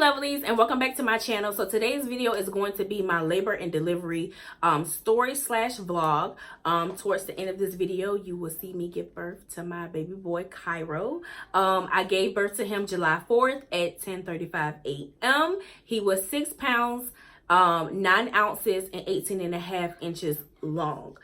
lovelies, and welcome back to my channel. So today's video is going to be my labor and delivery story slash vlog. Towards the end of this video, you will see me give birth to my baby boy Cairo. I gave birth to him July 4th at 10:35 a.m. He was 6 pounds 9 ounces and 18.5 inches long.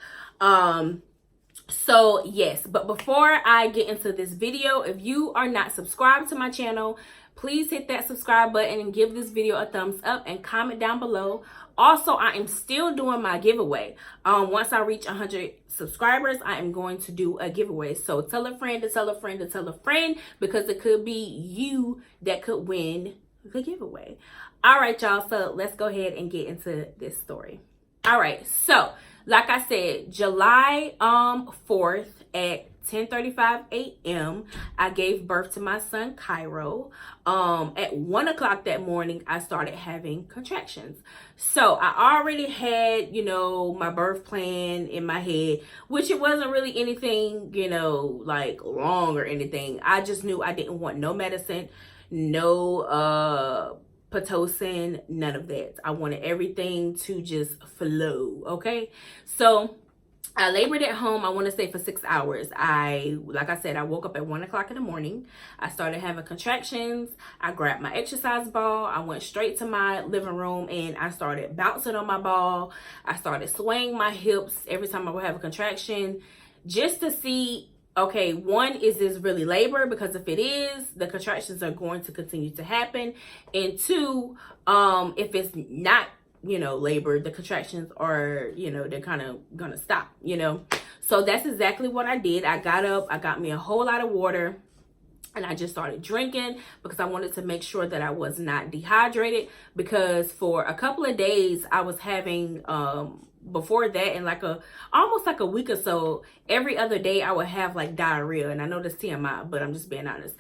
So yes, but before I get into this video, if you are not subscribed to my channel, please hit that subscribe button and give this video a thumbs up and comment down below. Also, I am still doing my giveaway. Once I reach 100 subscribers, I am going to do a giveaway. So tell a friend to tell a friend to tell a friend, because it could be you that could win the giveaway. All right, y'all. So let's go ahead and get into this story. All right. So like I said, July 4th at 10:35 a.m. I gave birth to my son Cairo. At 1 o'clock that morning, I started having contractions. So I already had, my birth plan in my head, which it wasn't really anything, like wrong or anything. I just knew I didn't want no medicine, no Pitocin, none of that. I wanted everything to just flow. Okay, so I labored at home, I want to say for 6 hours. Like I said, I woke up at 1 o'clock in the morning. I started having contractions. I grabbed my exercise ball. I went straight to my living room and I started bouncing on my ball. I started swaying my hips every time I would have a contraction, just to see, okay, one, is this really labor? Because if it is, the contractions are going to continue to happen. And two, if it's not, labor, the contractions are, they're kind of gonna stop, So that's exactly what I did. I got up, I got me a whole lot of water, and I just started drinking because I wanted to make sure that I was not dehydrated, because for a couple of days I was having, before that, in almost like a week or so, every other day I would have like diarrhea. And I know that's TMI, but I'm just being honest.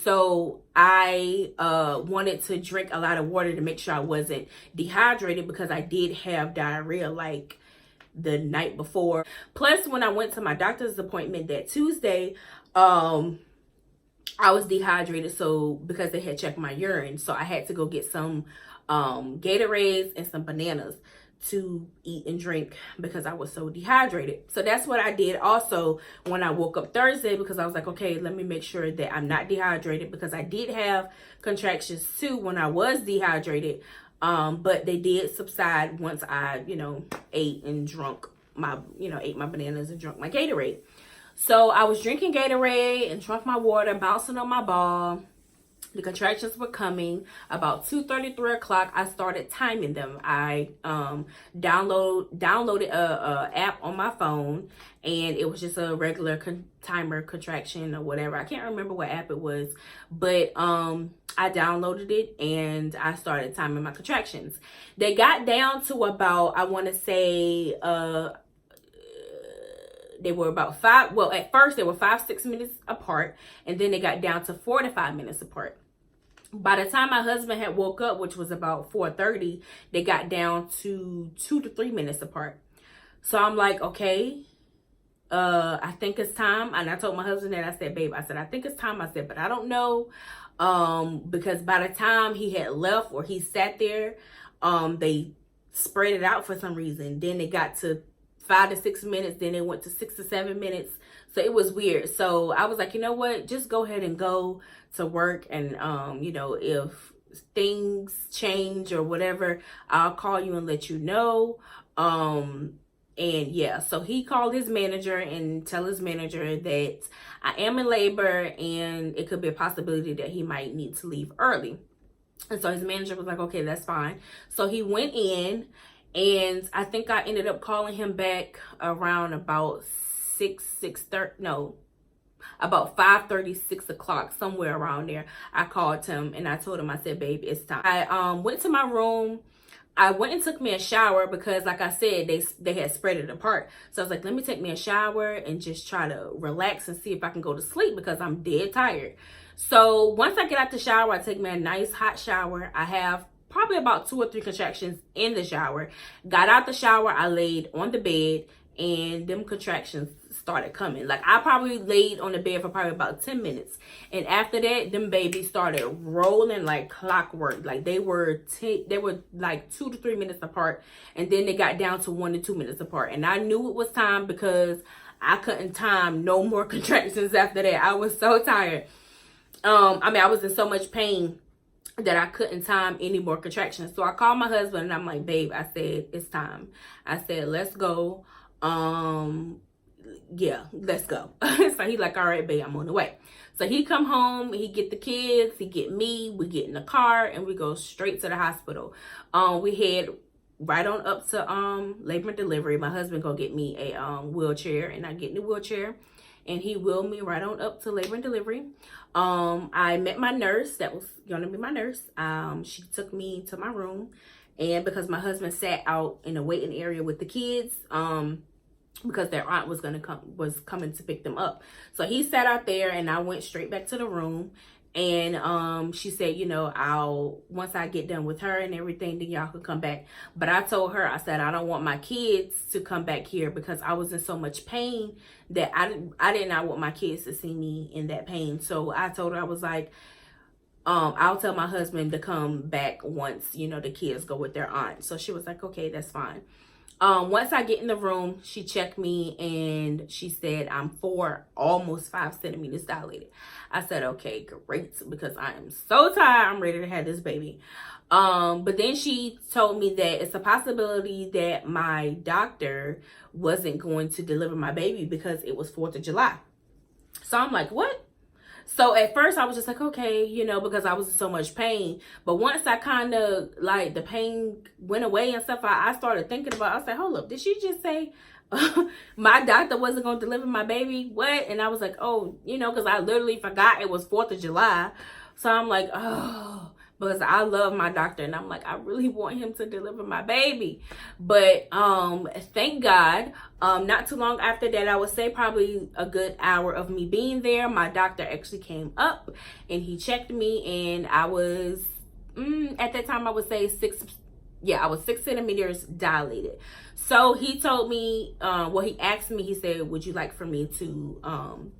So I wanted to drink a lot of water to make sure I wasn't dehydrated, because I did have diarrhea like the night before. Plus, when I went to my doctor's appointment that Tuesday, I was dehydrated, so because they had checked my urine, so I had to go get some Gatorades and some bananas to eat and drink because I was so dehydrated. So that's what I did also when I woke up Thursday, because I was like, okay, let me make sure that I'm not dehydrated, because I did have contractions too when I was dehydrated, but they did subside once I ate and drunk my ate my bananas and drunk my Gatorade. So I was drinking Gatorade and drunk my water, bouncing on my ball. The contractions were coming. About 2:30, 3 o'clock, I started timing them. I downloaded a app on my phone, and it was just a regular timer contraction or whatever. I can't remember what app it was, but I downloaded it and I started timing my contractions. They got down to about, I want to say, they were about at first they were 5-6 minutes apart, and then they got down to 4 to 5 minutes apart. By the time my husband had woke up, which was about 4:30, they got down to 2 to 3 minutes apart. So I'm like, okay, I think it's time. And I told my husband that. I said, babe, I think it's time. I said, but I don't know, because by the time he had left, or he sat there, they spread it out for some reason. Then it got to 5 to 6 minutes, then it went to 6 to 7 minutes. So it was weird. So I was like, you know what, just go ahead and go to work, and if things change or whatever, I'll call you and let you know. And yeah, so he called his manager and tell his manager that I am in labor and it could be a possibility that he might need to leave early. And so his manager was like, okay, that's fine. So he went in, and I think I ended up calling him back around about 5:30, 6 o'clock, somewhere around there. I called him and I told him, I said, babe, it's time. I went to my room. I went and took me a shower, because like I said, they had spread it apart. So I was like, let me take me a shower and just try to relax and see if I can go to sleep, because I'm dead tired. So once I get out the shower, I take me a nice hot shower. I have probably about 2 or 3 contractions in the shower. Got out the shower, I laid on the bed, and them contractions started coming. Like, I probably laid on the bed for probably about 10 minutes. And after that, them babies started rolling like clockwork. Like, they were like 2 to 3 minutes apart. And then they got down to 1 to 2 minutes apart. And I knew it was time because I couldn't time no more contractions after that. I was so tired. I mean, I was in so much pain that I couldn't time any more contractions. So I called my husband and I'm like, babe, I said, it's time. I said, let's go. Yeah, let's go. So he like, all right, babe, I'm on the way. So he come home, he get the kids, he get me, we get in the car, and we go straight to the hospital. We head right on up to labor and delivery. My husband go get me a wheelchair, and I get in the wheelchair, and he wheeled me right on up to labor and delivery. I met my nurse that was gonna be my nurse. She took me to my room, and because my husband sat out in the waiting area with the kids, because their aunt was coming to pick them up. So he sat out there, and I went straight back to the room. And she said, you know, once I get done with her and everything, then y'all can come back. But I told her, I said, I don't want my kids to come back here because I was in so much pain that I did not want my kids to see me in that pain. So I told her, I was like, I'll tell my husband to come back once, you know, the kids go with their aunt. So she was like, okay, that's fine. Once I get in the room, she checked me and she said I'm 4, almost 5 centimeters dilated. I said, okay, great, because I am so tired. I'm ready to have this baby. But then she told me that it's a possibility that my doctor wasn't going to deliver my baby because it was 4th of July. So I'm like, what? So at first I was just like, okay, you know, because I was in so much pain. But once I kind of, like, the pain went away and stuff, I started thinking about, I was like, hold up, did she just say my doctor wasn't going to deliver my baby? What? And I was like, oh, you know, because I literally forgot it was 4th of July. So I'm like, oh, because I love my doctor. And I'm like, I really want him to deliver my baby. But thank God, not too long after that, I would say probably a good hour of me being there, my doctor actually came up and he checked me, and I was, at that time, I would say I was 6 centimeters dilated. So he told me, he asked me, he said, would you like for me to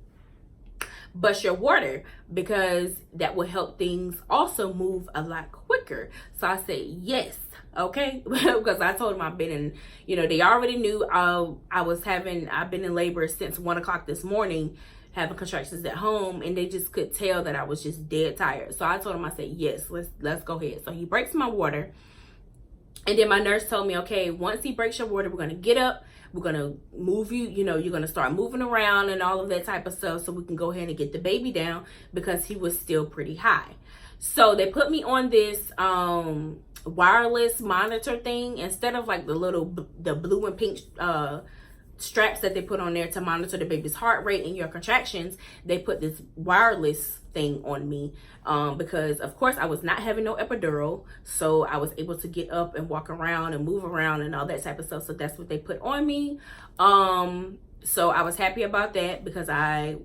bust your water, because that will help things also move a lot quicker. So I said yes, okay. Because I told him I've been in, you know, they already knew I've been in labor since 1 o'clock this morning, having contractions at home, and they just could tell that I was just dead tired. So I told him, I said yes, let's go ahead. So he breaks my water, and then my nurse told me, okay, once he breaks your water, we're gonna get up, we're going to move you, you know, you're going to start moving around and all of that type of stuff so we can go ahead and get the baby down, because he was still pretty high. So they put me on this wireless monitor thing, instead of like the blue and pink straps that they put on there to monitor the baby's heart rate and your contractions. They put this wireless thing on me because of course I was not having no epidural, so I was able to get up and walk around and move around and all that type of stuff. So that's what they put on me. So I was happy about that, because I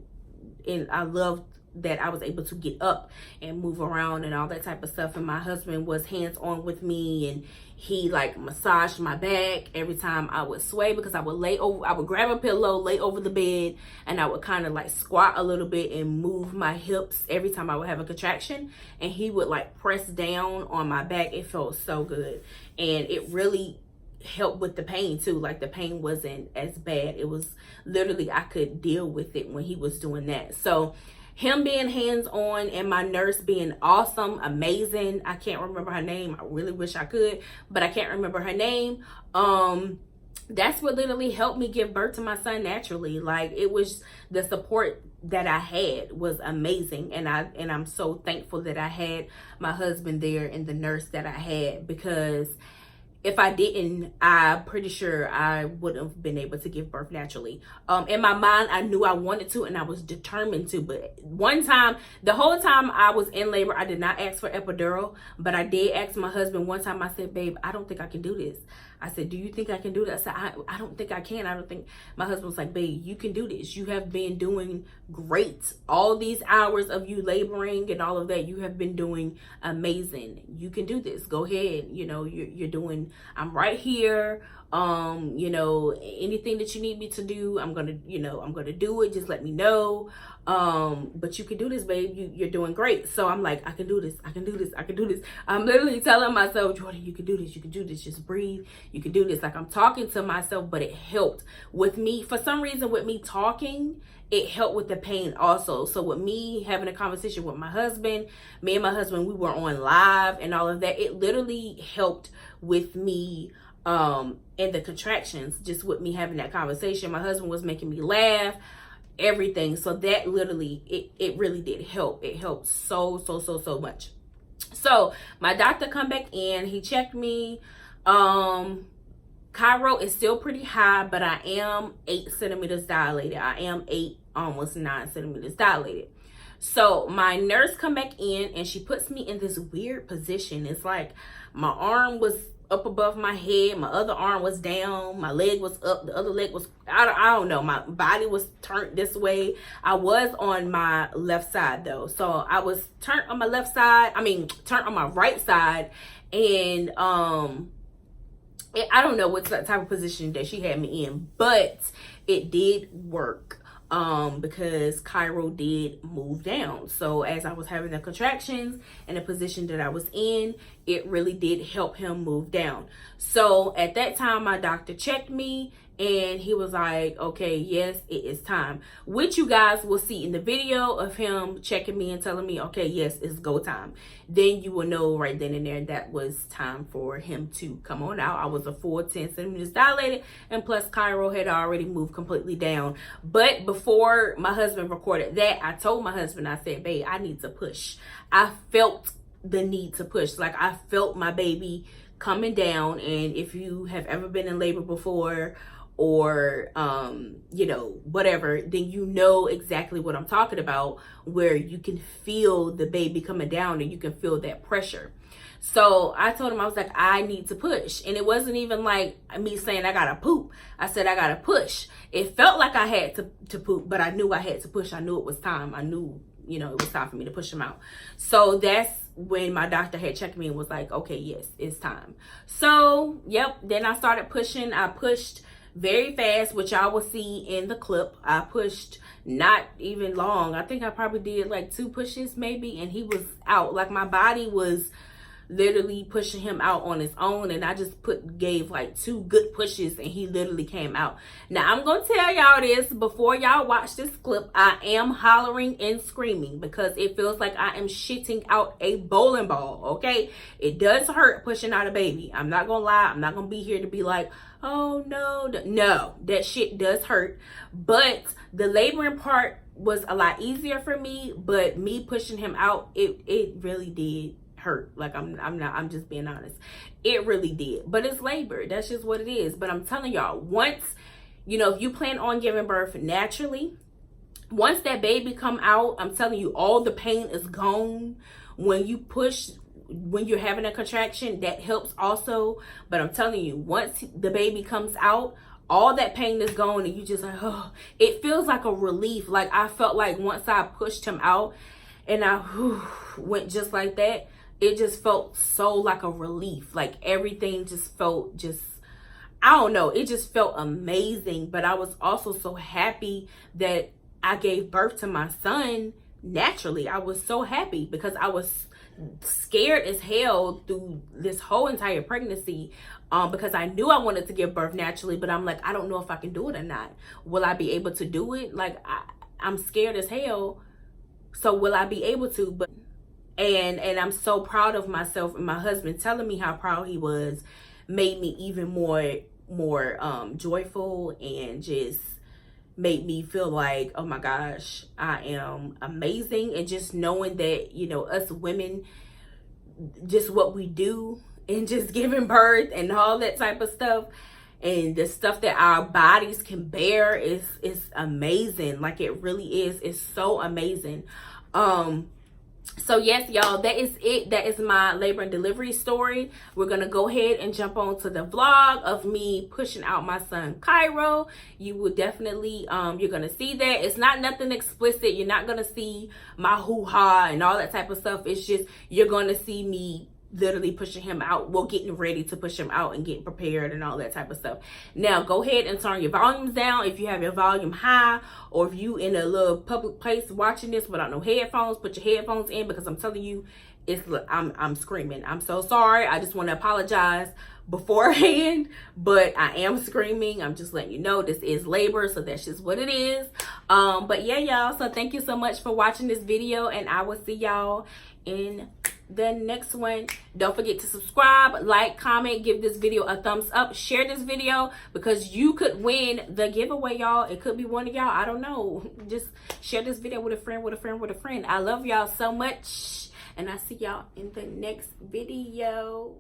loved that I was able to get up and move around and all that type of stuff. And my husband was hands-on with me, and he like massaged my back every time I would sway, because I would grab a pillow, lay over the bed, and I would kind of like squat a little bit and move my hips every time I would have a contraction, and he would like press down on my back. It felt so good, and it really helped with the pain too. Like, the pain wasn't as bad. It was literally, I could deal with it when he was doing that. So him being hands-on and my nurse being awesome, amazing. I can't remember her name. I really wish I could, but I can't remember her name. That's what literally helped me give birth to my son naturally. Like, it was the support that I had was amazing. And I'm so thankful that I had my husband there and the nurse that I had, because if I didn't, I'm pretty sure I wouldn't have been able to give birth naturally. In my mind, I knew I wanted to, and I was determined to. But one time, the whole time I was in labor, I did not ask for epidural, but I did ask my husband one time. I said, babe, I don't think I can do this. I said, do you think I can do that? I said, I don't think I can. I don't think. My husband was like, babe, you can do this. You have been doing great. All these hours of you laboring and all of that, you have been doing amazing. You can do this. Go ahead. You know, you're doing and I'm right here. You know, anything that you need me to do, I'm gonna do it. Just let me know. But you can do this, babe. You're doing great. So I'm like, I can do this. I can do this. I can do this. I'm literally telling myself, Jordan, you can do this. You can do this. Just breathe. You can do this. Like, I'm talking to myself, but it helped with me. For some reason, with me talking, it helped with the pain also. So with me having a conversation with my husband, me and my husband, we were on live and all of that. It literally helped with me and the contractions, just with me having that conversation. My husband was making me laugh, everything. So that literally, it really did help. It helped so much. So my doctor come back in, he checked me. Chiro is still pretty high, but I am 8 centimeters dilated. I am 8, almost 9 centimeters dilated. So my nurse come back in and she puts me in this weird position. It's like my arm was up above my head, my other arm was down, my leg was up, the other leg was, I don't know, my body was turned this way. I was on my left side though, so I was turned on my left side, turned on my right side, and I don't know what type of position that she had me in, but it did work. Because Chiro did move down. So as I was having the contractions and the position that I was in, it really did help him move down. So at that time, my doctor checked me and he was like, okay, yes, it is time. Which you guys will see in the video of him checking me and telling me, okay, yes, it's go time. Then you will know right then and there that was time for him to come on out. I was a full 10 centimeters dilated, and plus Chiro had already moved completely down. But before my husband recorded that, I told my husband, I said, babe, I need to push. I felt the need to push. Like, I felt my baby coming down. And if you have ever been in labor before, or you know, whatever, then you know exactly what I'm talking about, where you can feel the baby coming down and you can feel that pressure. So I told him, I was like, I need to push. And it wasn't even like me saying I gotta poop. I said I gotta push. It felt like I had to poop, but I knew I had to push. I knew it was time. I knew, you know, it was time for me to push him out. So that's when my doctor had checked me and was like, okay, yes, it's time. So yep, then I started pushing. I pushed very fast, which y'all will see in the clip. I pushed not even long. I think I probably did like 2 pushes maybe, and he was out. Like, my body was literally pushing him out on his own, and I just gave like 2 good pushes and he literally came out. Now I'm gonna tell y'all this before y'all watch this clip. I am hollering and screaming because it feels like I am shitting out a bowling ball. Okay, it does hurt pushing out a baby. I'm not gonna lie. I'm not gonna be here to be like, oh no, that shit does hurt. But the laboring part was a lot easier for me, but me pushing him out, it really did hurt. Like, I'm just being honest, it really did. But it's labor, that's just what it is. But I'm telling y'all, once, you know, if you plan on giving birth naturally, once that baby come out, I'm telling you, all the pain is gone. When you push, when you're having a contraction, that helps also. But I'm telling you, once the baby comes out, all that pain is gone, and you just like, oh, it feels like a relief. Like, I felt like once I pushed him out and I went just like that, it just felt so like a relief. Like, everything just felt I don't know, it just felt amazing. But I was also so happy that I gave birth to my son naturally. I was so happy because I was scared as hell through this whole entire pregnancy, because I knew I wanted to give birth naturally, but I'm like, I don't know if I can do it or not. Will I be able to do it? Like, I'm scared as hell. So will I be able to? But and I'm so proud of myself, and my husband telling me how proud he was made me even more joyful, and just made me feel like, oh my gosh, I am amazing. And just knowing that, you know, us women, just what we do and just giving birth and all that type of stuff, and the stuff that our bodies can bear is amazing. Like, it really is. It's so amazing. So yes, y'all, that is it. That is my labor and delivery story. We're gonna go ahead and jump on to the vlog of me pushing out my son Chiro. You will definitely you're gonna see that. It's not nothing explicit. You're not gonna see my hoo-ha and all that type of stuff. It's just, you're gonna see me literally pushing him out, well, getting ready to push him out and getting prepared and all that type of stuff. Now go ahead and turn your volumes down if you have your volume high, or if you in a little public place watching this without no headphones, put your headphones in, because I'm telling you, I'm screaming. I'm so sorry. I just want to apologize beforehand, but I am screaming. I'm just letting you know this is labor, so that's just what it is. But yeah, y'all, so thank you so much for watching this video, and I will see y'all in the next one. Don't forget to subscribe, like, comment, give this video a thumbs up, share this video, because you could win the giveaway, y'all. It could be one of y'all. I don't know. Just share this video with a friend, with a friend, with a friend. I love y'all so much, and I'll see y'all in the next video.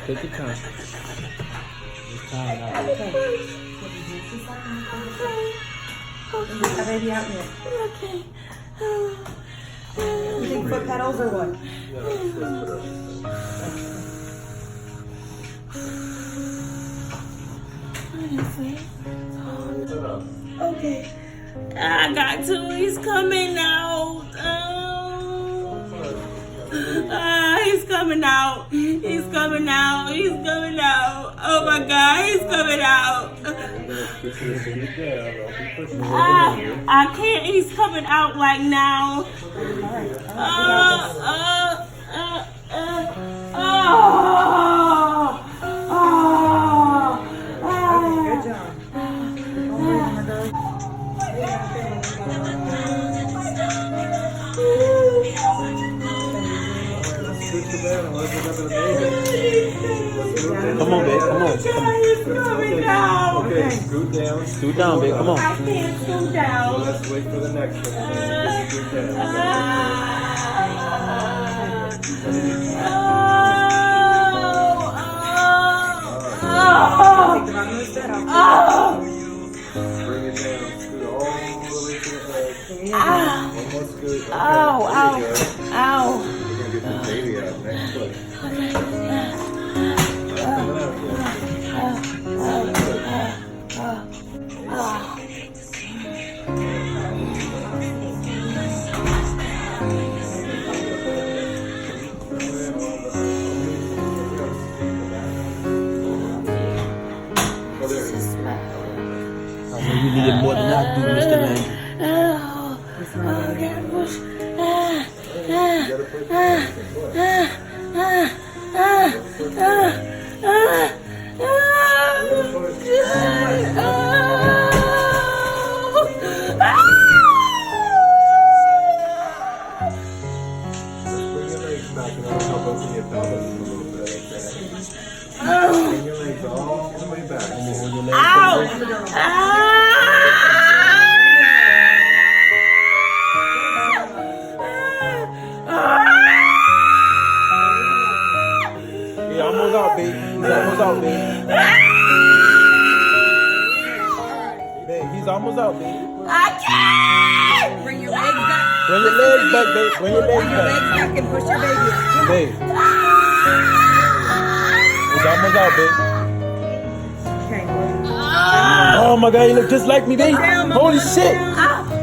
Take your time. It's time now. Get the baby out here. Okay. You think foot pedals or what? Okay. I got to. He's coming out. He's coming out. He's coming out. He's coming out. Oh my God, he's coming out. I can't. He's coming out like now. Good job. Come on, babe. Come on. He's coming down. Okay, scoot down. Scoot down, babe. Come on. I can't scoot down. Well, let's wait for the next one. Scoot down. Bring it down. Scoot all the way to the back. One more scoot. Okay, Ow, there you go. ow. We're gonna get the baby out next foot. I know you needed more than I do, Mr. Landry. Bring your legs all the way back. He's almost out, babe. He's almost out, babe. Babe, he's almost out, babe. I can't. Bring your legs back. Bring your legs back, babe. Bring your legs Bring your legs back. back and push your baby out. Babe. He's almost out, babe. Okay. Oh my God, you look just like me, babe. Holy shit.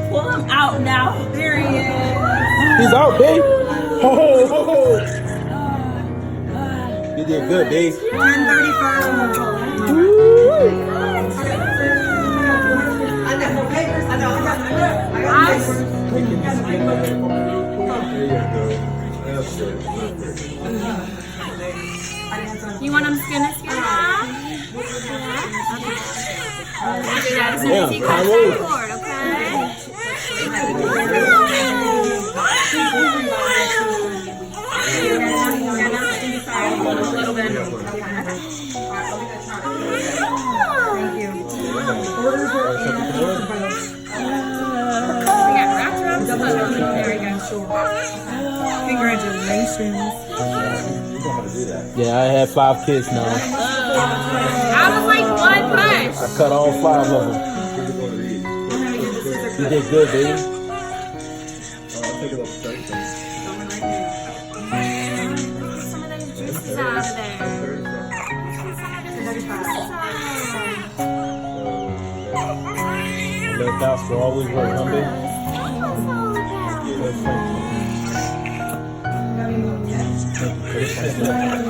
Pull him out now. There he is. He's out, babe. Oh. You did good, babe. 10:35. I got no papers. I got papers. There you go. That's good. You want him skinny off? Okay. Do that as soon as he comes on board, okay? There we go. Congratulations. Yeah, I had 5 kids now. I was like 1 punch. I cut all 5 of them. You did good, baby. I'll take it up straight. Some of those juices out of there. Little house will always work, huh, baby? Yes, thank you.